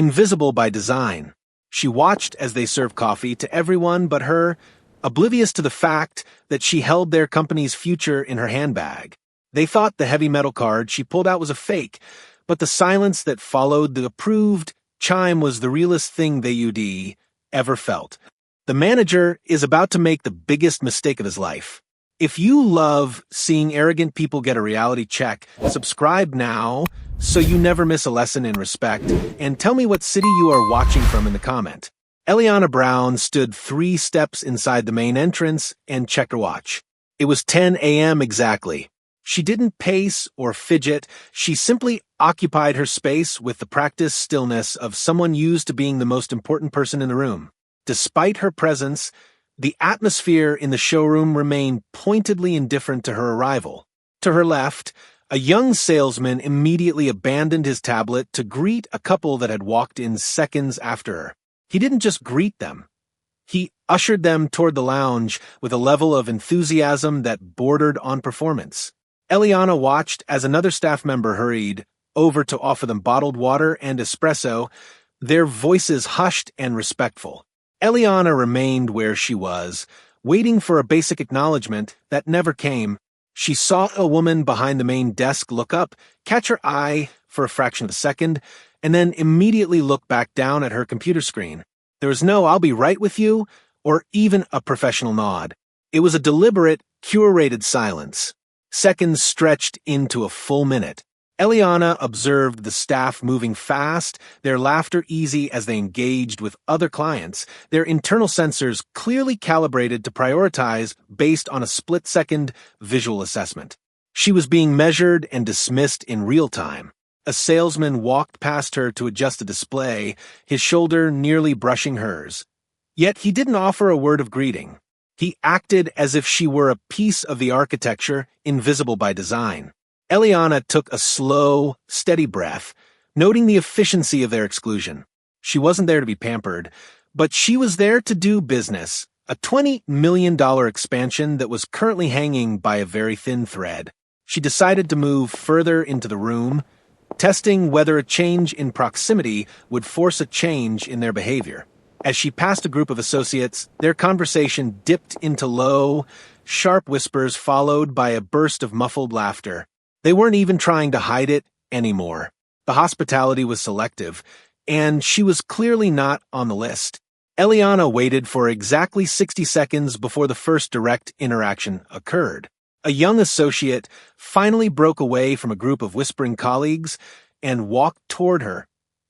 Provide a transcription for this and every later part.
invisible by design. She watched as they served coffee to everyone but her, oblivious to the fact that she held their company's future in her handbag. They thought the heavy metal card she pulled out was a fake, but the silence that followed the approved chime was the realest thing they'd ever felt. The manager is about to make the biggest mistake of his life. If you love seeing arrogant people get a reality check, subscribe now so you never miss a lesson in respect, and tell me what city you are watching from in the comment. Eliana Brown stood 3 steps inside the main entrance and checked her watch. It was 10 a.m. exactly. She didn't pace or fidget, she simply occupied her space with the practiced stillness of someone used to being the most important person in the room. Despite her presence, the atmosphere in the showroom remained pointedly indifferent to her arrival. To her left, a young salesman immediately abandoned his tablet to greet a couple that had walked in seconds after her. He didn't just greet them. He ushered them toward the lounge with a level of enthusiasm that bordered on performance. Eliana watched as another staff member hurried over to offer them bottled water and espresso, their voices hushed and respectful. Eliana remained where she was, waiting for a basic acknowledgement that never came. She saw a woman behind the main desk look up, catch her eye for a fraction of a second, and then immediately look back down at her computer screen. There was no "I'll be right with you" or even a professional nod. It was a deliberate, curated silence. Seconds stretched into a full minute. Eliana observed the staff moving fast, their laughter easy as they engaged with other clients, their internal sensors clearly calibrated to prioritize based on a split-second visual assessment. She was being measured and dismissed in real time. A salesman walked past her to adjust a display, his shoulder nearly brushing hers. Yet he didn't offer a word of greeting. He acted as if she were a piece of the architecture, invisible by design. Eliana took a slow, steady breath, noting the efficiency of their exclusion. She wasn't there to be pampered, but she was there to do business, a $20 million expansion that was currently hanging by a very thin thread. She decided to move further into the room, testing whether a change in proximity would force a change in their behavior. As she passed a group of associates, their conversation dipped into low, sharp whispers followed by a burst of muffled laughter. They weren't even trying to hide it anymore. The hospitality was selective, and she was clearly not on the list. Eliana waited for exactly 60 seconds before the first direct interaction occurred. A young associate finally broke away from a group of whispering colleagues and walked toward her.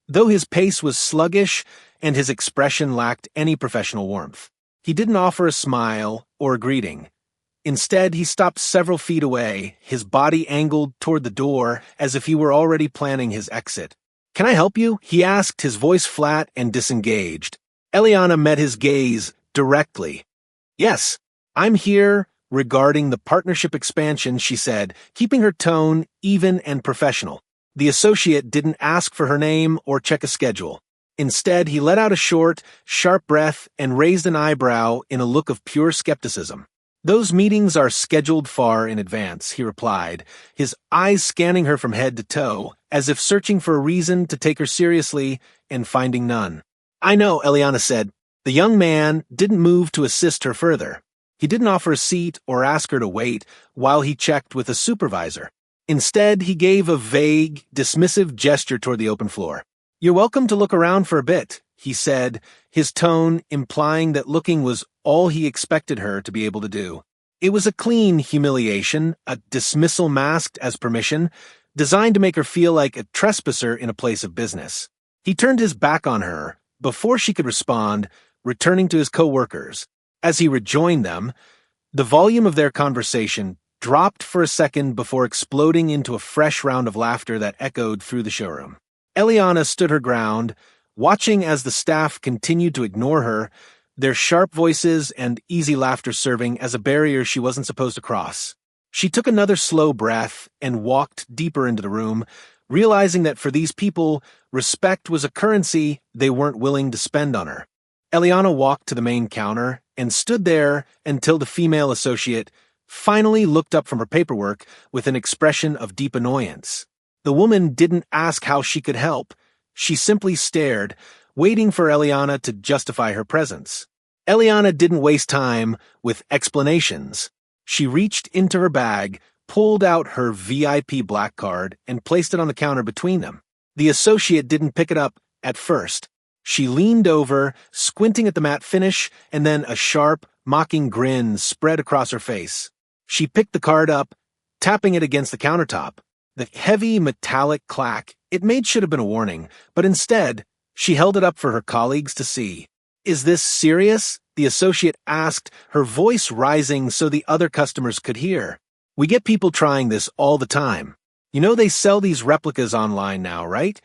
Though his pace was sluggish and his expression lacked any professional warmth, he didn't offer a smile or a greeting. Instead, he stopped several feet away, his body angled toward the door as if he were already planning his exit. "Can I help you?" he asked, his voice flat and disengaged. Eliana met his gaze directly. "Yes, I'm here regarding the partnership expansion," she said, keeping her tone even and professional. The associate didn't ask for her name or check a schedule. Instead, he let out a short, sharp breath and raised an eyebrow in a look of pure skepticism. "Those meetings are scheduled far in advance," he replied, his eyes scanning her from head to toe, as if searching for a reason to take her seriously and finding none. "I know," Eliana said. The young man didn't move to assist her further. He didn't offer a seat or ask her to wait while he checked with a supervisor. Instead, he gave a vague, dismissive gesture toward the open floor. "You're welcome to look around for a bit," he said, his tone implying that looking was all he expected her to be able to do. It was a clean humiliation, a dismissal masked as permission, designed to make her feel like a trespasser in a place of business. He turned his back on her before she could respond, returning to his co-workers. As he rejoined them, the volume of their conversation dropped for a second before exploding into a fresh round of laughter that echoed through the showroom. Eliana stood her ground, watching as the staff continued to ignore her, their sharp voices and easy laughter serving as a barrier she wasn't supposed to cross. She took another slow breath and walked deeper into the room, realizing that for these people, respect was a currency they weren't willing to spend on her. Eliana walked to the main counter and stood there until the female associate finally looked up from her paperwork with an expression of deep annoyance. The woman didn't ask how she could help. She simply stared, waiting for Eliana to justify her presence. Eliana didn't waste time with explanations. She reached into her bag, pulled out her VIP black card, and placed it on the counter between them. The associate didn't pick it up at first. She leaned over, squinting at the matte finish, and then a sharp, mocking grin spread across her face. She picked the card up, tapping it against the countertop. The heavy metallic clack it made should have been a warning, but instead, she held it up for her colleagues to see. "Is this serious?" the associate asked, her voice rising so the other customers could hear. "We get people trying this all the time. You know they sell these replicas online now, right?"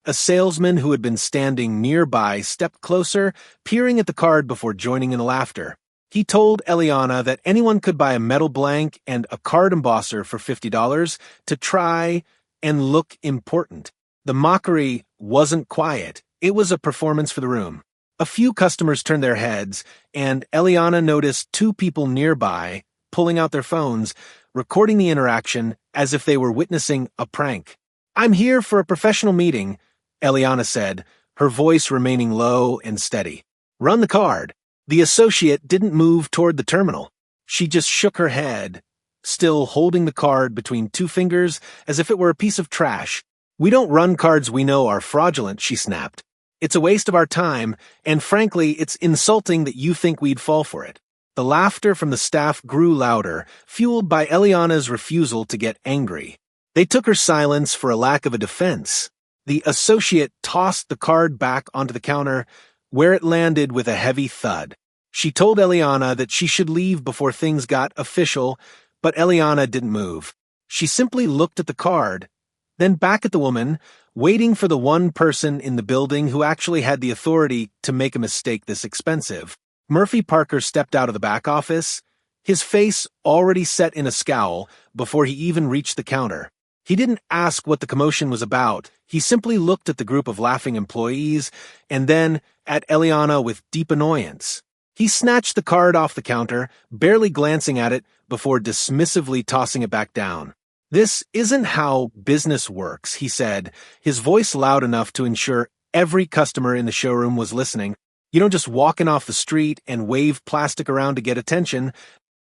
A salesman who had been standing nearby stepped closer, peering at the card before joining in the laughter. He told Eliana that anyone could buy a metal blank and a card embosser for $50 to try and look important. The mockery wasn't quiet. It was a performance for the room. A few customers turned their heads, and Eliana noticed two people nearby pulling out their phones, recording the interaction as if they were witnessing a prank. "I'm here for a professional meeting," Eliana said, her voice remaining low and steady. "Run the card." The associate didn't move toward the terminal. She just shook her head, still holding the card between two fingers as if it were a piece of trash. "We don't run cards we know are fraudulent," she snapped. "It's a waste of our time, and frankly, it's insulting that you think we'd fall for it." The laughter from the staff grew louder, fueled by Eliana's refusal to get angry. They took her silence for a lack of a defense. The associate tossed the card back onto the counter, where it landed with a heavy thud. She told Eliana that she should leave before things got official, but Eliana didn't move. She simply looked at the card, then back at the woman, waiting for the one person in the building who actually had the authority to make a mistake this expensive. Murphy Parker stepped out of the back office, his face already set in a scowl before he even reached the counter. He didn't ask what the commotion was about. He simply looked at the group of laughing employees and then at Eliana with deep annoyance. He snatched the card off the counter, barely glancing at it before dismissively tossing it back down. "This isn't how business works," he said, his voice loud enough to ensure every customer in the showroom was listening. "You don't just walk in off the street and wave plastic around to get attention."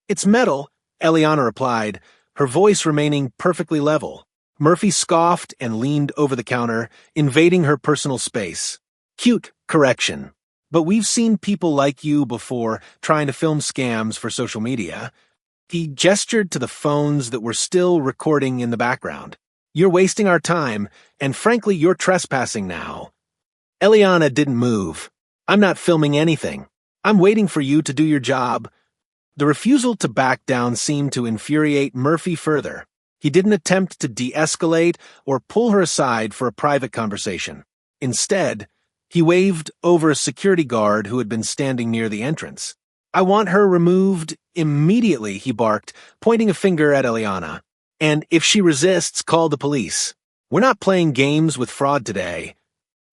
"It's metal," Eliana replied, her voice remaining perfectly level. Murphy scoffed and leaned over the counter, invading her personal space. "Cute correction. But we've seen people like you before trying to film scams for social media." He gestured to the phones that were still recording in the background. "You're wasting our time, and frankly, you're trespassing now." Eliana didn't move. "I'm not filming anything. I'm waiting for you to do your job." The refusal to back down seemed to infuriate Murphy further. He didn't attempt to de-escalate or pull her aside for a private conversation. Instead, he waved over a security guard who had been standing near the entrance. "I want her removed immediately," he barked, pointing a finger at Eliana. "And if she resists, call the police. We're not playing games with fraud today."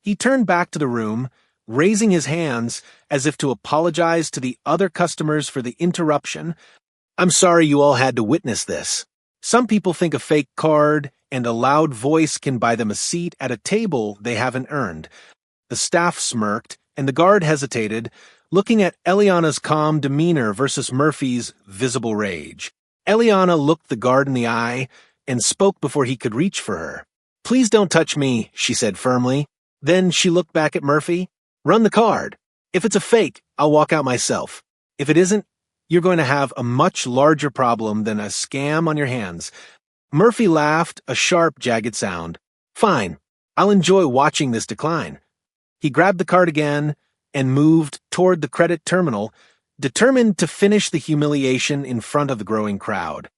He turned back to the room, raising his hands as if to apologize to the other customers for the interruption. "I'm sorry you all had to witness this. Some people think a fake card and a loud voice can buy them a seat at a table they haven't earned." The staff smirked, and the guard hesitated, looking at Eliana's calm demeanor versus Murphy's visible rage. Eliana looked the guard in the eye and spoke before he could reach for her. "Please don't touch me," she said firmly. Then she looked back at Murphy. "Run the card. If it's a fake, I'll walk out myself. If it isn't, you're going to have a much larger problem than a scam on your hands." Murphy laughed, a sharp, jagged sound. "Fine. I'll enjoy watching this decline." He grabbed the card again and moved toward the credit terminal, determined to finish the humiliation in front of the growing crowd.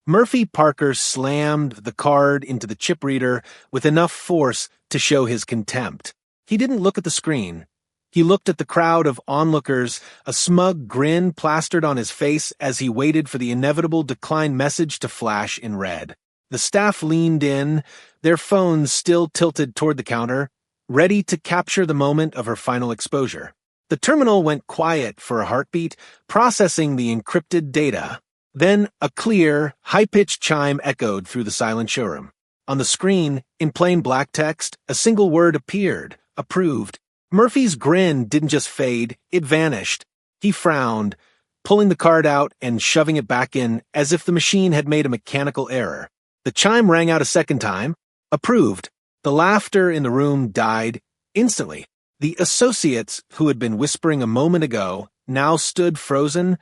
Murphy Parker slammed the card into the chip reader with enough force to show his contempt. He didn't look at the screen. He looked at the crowd of onlookers, a smug grin plastered on his face as he waited for the inevitable decline message to flash in red. The staff leaned in, their phones still tilted toward the counter, ready to capture the moment of her final exposure. The terminal went quiet for a heartbeat, processing the encrypted data. Then a clear, high-pitched chime echoed through the silent showroom. On the screen, in plain black text, a single word appeared: approved. Murphy's grin didn't just fade, it vanished. He frowned, pulling the card out and shoving it back in as if the machine had made a mechanical error. The chime rang out a second time. Approved. The laughter in the room died instantly. The associates, who had been whispering a moment ago, now stood frozen,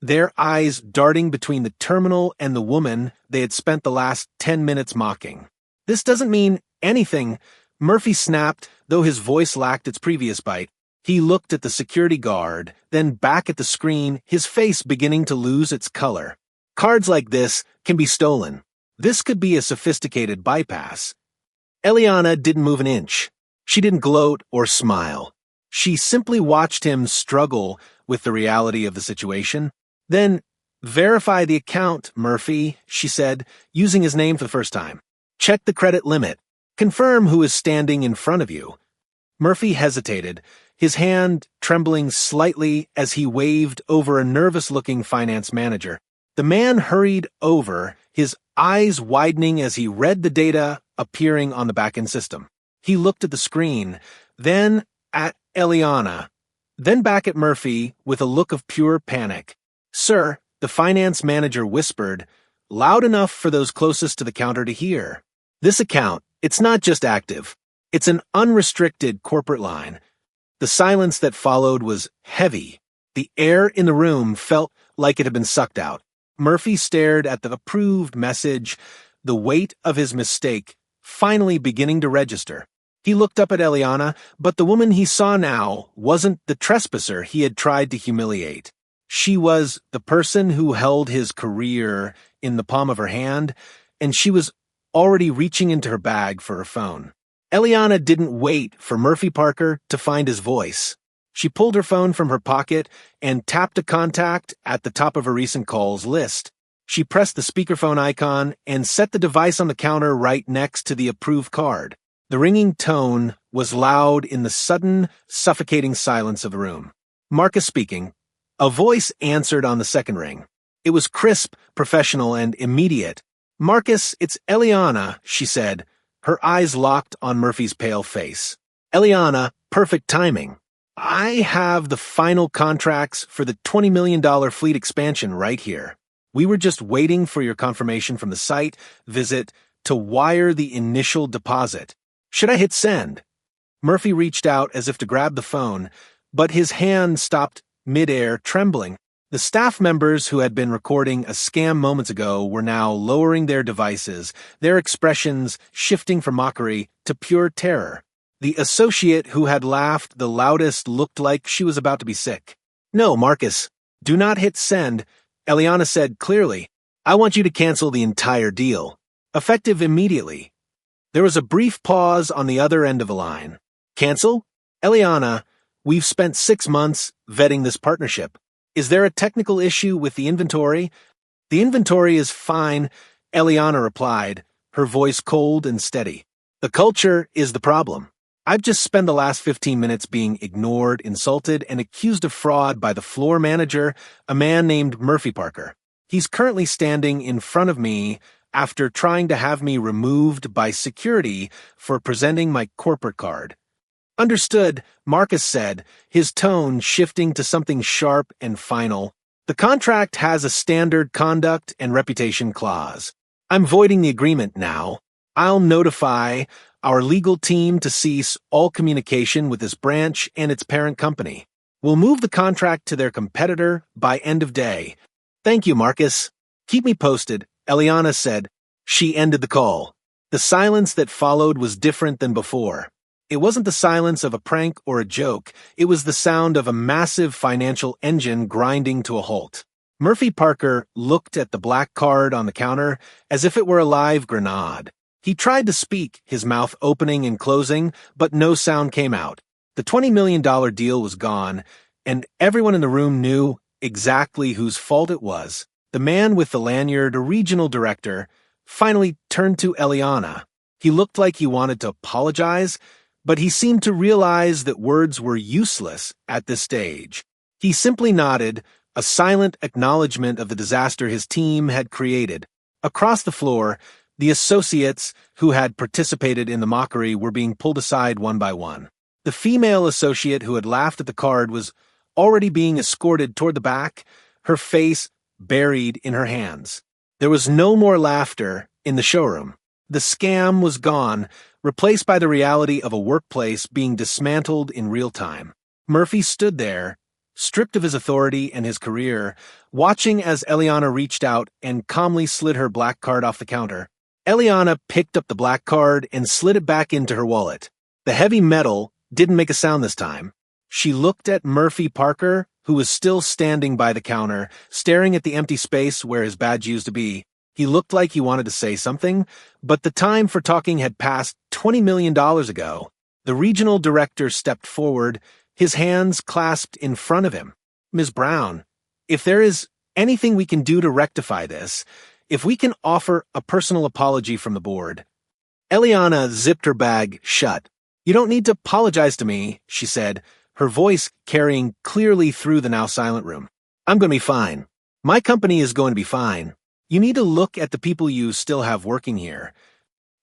their eyes darting between the terminal and the woman they had spent the last 10 minutes mocking. This doesn't mean anything, Murphy snapped, though his voice lacked its previous bite. He looked at the security guard, then back at the screen, his face beginning to lose its color. Cards like this can be stolen. This could be a sophisticated bypass. Eliana didn't move an inch. She didn't gloat or smile. She simply watched him struggle with the reality of the situation. Then, verify the account, Murphy, she said, using his name for the first time. Check the credit limit. Confirm who is standing in front of you. Murphy hesitated, his hand trembling slightly as he waved over a nervous-looking finance manager. The man hurried over, his eyes widening as he read the data appearing on the back-end system. He looked at the screen, then at Eliana, then back at Murphy with a look of pure panic. "Sir," the finance manager whispered, loud enough for those closest to the counter to hear. "This account, it's not just active. It's an unrestricted corporate line." The silence that followed was heavy. The air in the room felt like it had been sucked out. Murphy stared at the approved message, the weight of his mistake finally beginning to register. He looked up at Eliana, but the woman he saw now wasn't the trespasser he had tried to humiliate. She was the person who held his career in the palm of her hand, and she was already reaching into her bag for her phone. Eliana didn't wait for Murphy Parker to find his voice. She pulled her phone from her pocket and tapped a contact at the top of her recent calls list. She pressed the speakerphone icon and set the device on the counter right next to the approved card. The ringing tone was loud in the sudden, suffocating silence of the room. "Marcus speaking." A voice answered on the second ring. It was crisp, professional, and immediate. "Marcus, it's Eliana," she said, her eyes locked on Murphy's pale face. "Eliana, perfect timing. I have the final contracts for the $20 million fleet expansion right here. We were just waiting for your confirmation from the site visit to wire the initial deposit. Should I hit send?" Murphy reached out as if to grab the phone, but his hand stopped mid-air, trembling. The staff members who had been recording a scam moments ago were now lowering their devices, their expressions shifting from mockery to pure terror. The associate who had laughed the loudest looked like she was about to be sick. "No, Marcus, do not hit send," Eliana said clearly. "I want you to cancel the entire deal. Effective immediately." There was a brief pause on the other end of the line. "Cancel? Eliana, we've spent 6 months vetting this partnership. Is there a technical issue with the inventory?" "The inventory is fine," Eliana replied, her voice cold and steady. "The culture is the problem. I've just spent the last 15 minutes being ignored, insulted, and accused of fraud by the floor manager, a man named Murphy Parker. He's currently standing in front of me after trying to have me removed by security for presenting my corporate card." "Understood," Marcus said, his tone shifting to something sharp and final. "The contract has a standard conduct and reputation clause. I'm voiding the agreement now. I'll notify our legal team to cease all communication with this branch and its parent company. We'll move the contract to their competitor by end of day. Thank you, Marcus. Keep me posted," Eliana said. She ended the call. The silence that followed was different than before. It wasn't the silence of a prank or a joke. It was the sound of a massive financial engine grinding to a halt. Murphy Parker looked at the black card on the counter as if it were a live grenade. He tried to speak, his mouth opening and closing, but no sound came out. The $20 million deal was gone, and everyone in the room knew exactly whose fault it was. The man with the lanyard, a regional director, finally turned to Eliana. He looked like he wanted to apologize, but he seemed to realize that words were useless at this stage. He simply nodded, a silent acknowledgement of the disaster his team had created. Across the floor, The associates who had participated in the mockery were being pulled aside one by one. The female associate who had laughed at the card was already being escorted toward the back, her face buried in her hands. There was no more laughter in the showroom. The scam was gone, replaced by the reality of a workplace being dismantled in real time. Murphy stood there, stripped of his authority and his career, watching as Eliana reached out and calmly slid her black card off the counter. Eliana picked up the black card and slid it back into her wallet. The heavy metal didn't make a sound this time. She looked at Murphy Parker, who was still standing by the counter, staring at the empty space where his badge used to be. He looked like he wanted to say something, but the time for talking had passed $20 million ago. The regional director stepped forward, his hands clasped in front of him. Ms. Brown, if there is anything we can do to rectify this, if we can offer a personal apology from the board. Eliana zipped her bag shut. You don't need to apologize to me, she said, her voice carrying clearly through the now silent room. I'm going to be fine. My company is going to be fine. You need to look at the people you still have working here.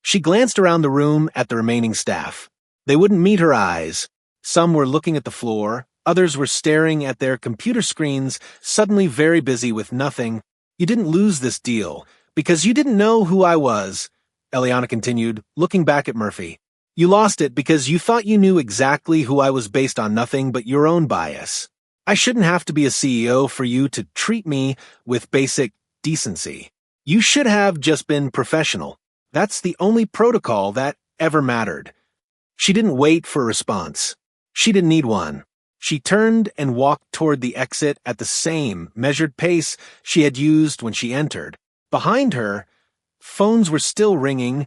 She glanced around the room at the remaining staff. They wouldn't meet her eyes. Some were looking at the floor. Others were staring at their computer screens, suddenly very busy with nothing. You didn't lose this deal because you didn't know who I was, Eliana continued, looking back at Murphy. You lost it because you thought you knew exactly who I was based on nothing but your own bias. I shouldn't have to be a CEO for you to treat me with basic decency. You should have just been professional. That's the only protocol that ever mattered. She didn't wait for a response. She didn't need one. She turned and walked toward the exit at the same measured pace she had used when she entered. Behind her, phones were still ringing,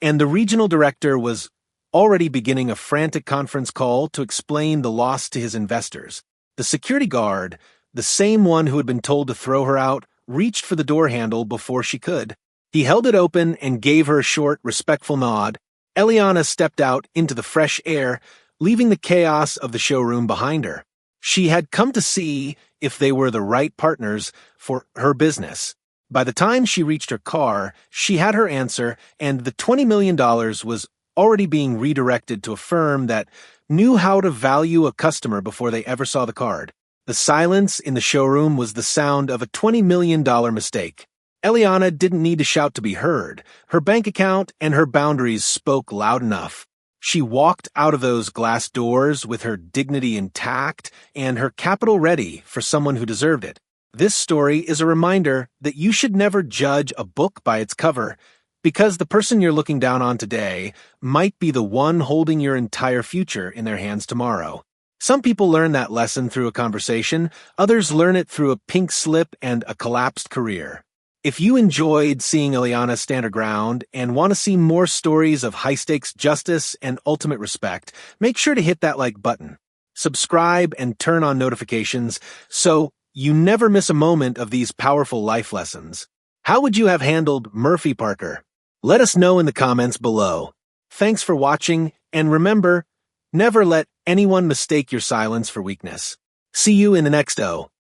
and the regional director was already beginning a frantic conference call to explain the loss to his investors. The security guard, the same one who had been told to throw her out, reached for the door handle before she could. He held it open and gave her a short, respectful nod. Eliana stepped out into the fresh air, leaving the chaos of the showroom behind her. She had come to see if they were the right partners for her business. By the time she reached her car, she had her answer, and the $20 million was already being redirected to a firm that knew how to value a customer before they ever saw the card. The silence in the showroom was the sound of a $20 million mistake. Eliana didn't need to shout to be heard. Her bank account and her boundaries spoke loud enough. She walked out of those glass doors with her dignity intact and her capital ready for someone who deserved it. This story is a reminder that you should never judge a book by its cover, because the person you're looking down on today might be the one holding your entire future in their hands tomorrow. Some people learn that lesson through a conversation, others learn it through a pink slip and a collapsed career. If you enjoyed seeing Eliana stand her ground and want to see more stories of high-stakes justice and ultimate respect, make sure to hit that like button. Subscribe and turn on notifications so you never miss a moment of these powerful life lessons. How would you have handled Murphy Parker? Let us know in the comments below. Thanks for watching, and remember, never let anyone mistake your silence for weakness. See you in the next O.